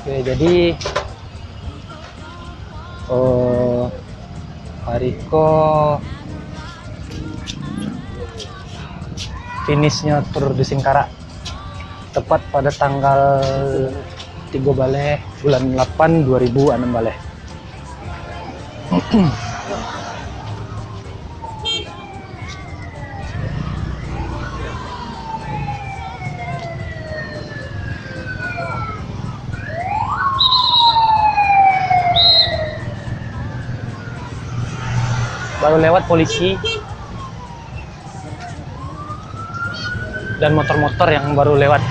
Oke, jadi Hariko finishnya Tour de Singkarak tepat pada tanggal 3 Baleh bulan 8 2006 Baleh. Baru lewat polisi dan motor-motor yang baru lewat.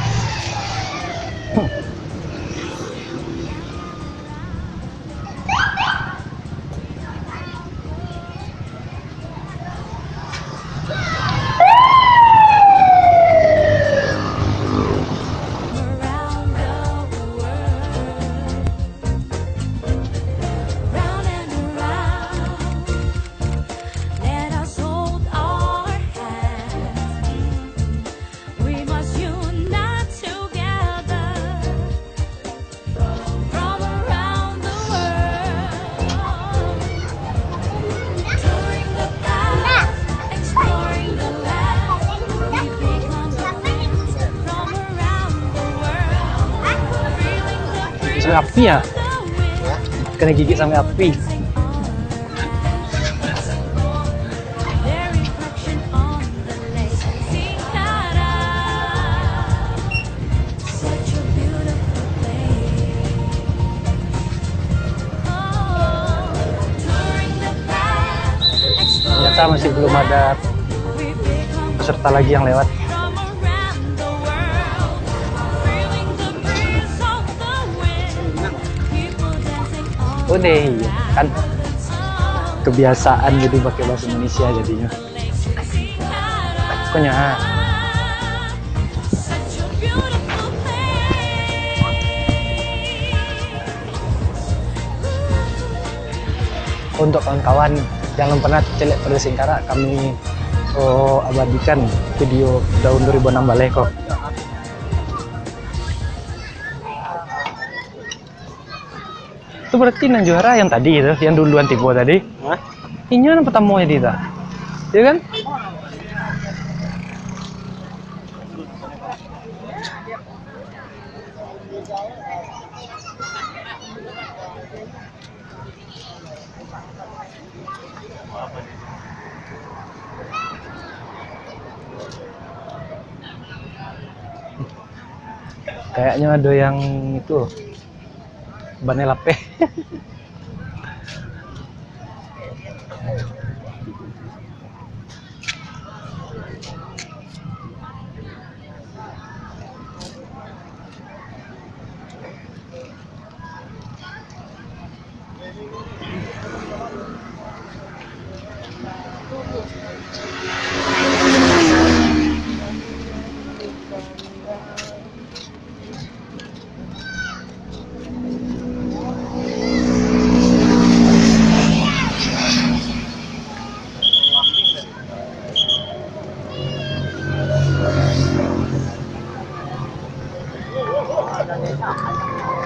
Sampai api ya? Kena gigit sampai api. Ternyata masih belum ada peserta lagi yang lewat. Udah iya kan kebiasaan jadi pakai bahasa Indonesia jadinya. Pokoknya untuk kawan-kawan jangan pernah celek Tour de Singkarak, kami abadikan video tahun 2006 Baleh kok. Itu berarti yang juara yang tadi itu, yang duluan tipe tadi. Hah? Ini yang pertama ya kita. Ya kan? Kayaknya ada yang itu bannya lape.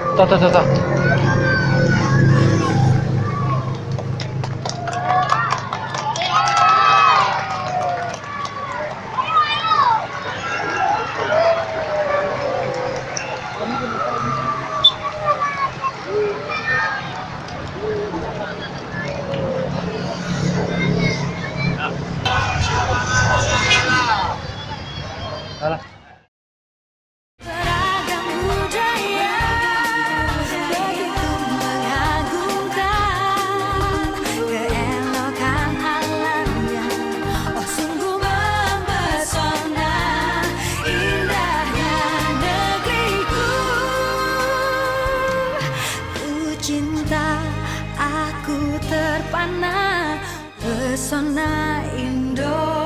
Tuh. Alah. Aku terpana pesona Indo.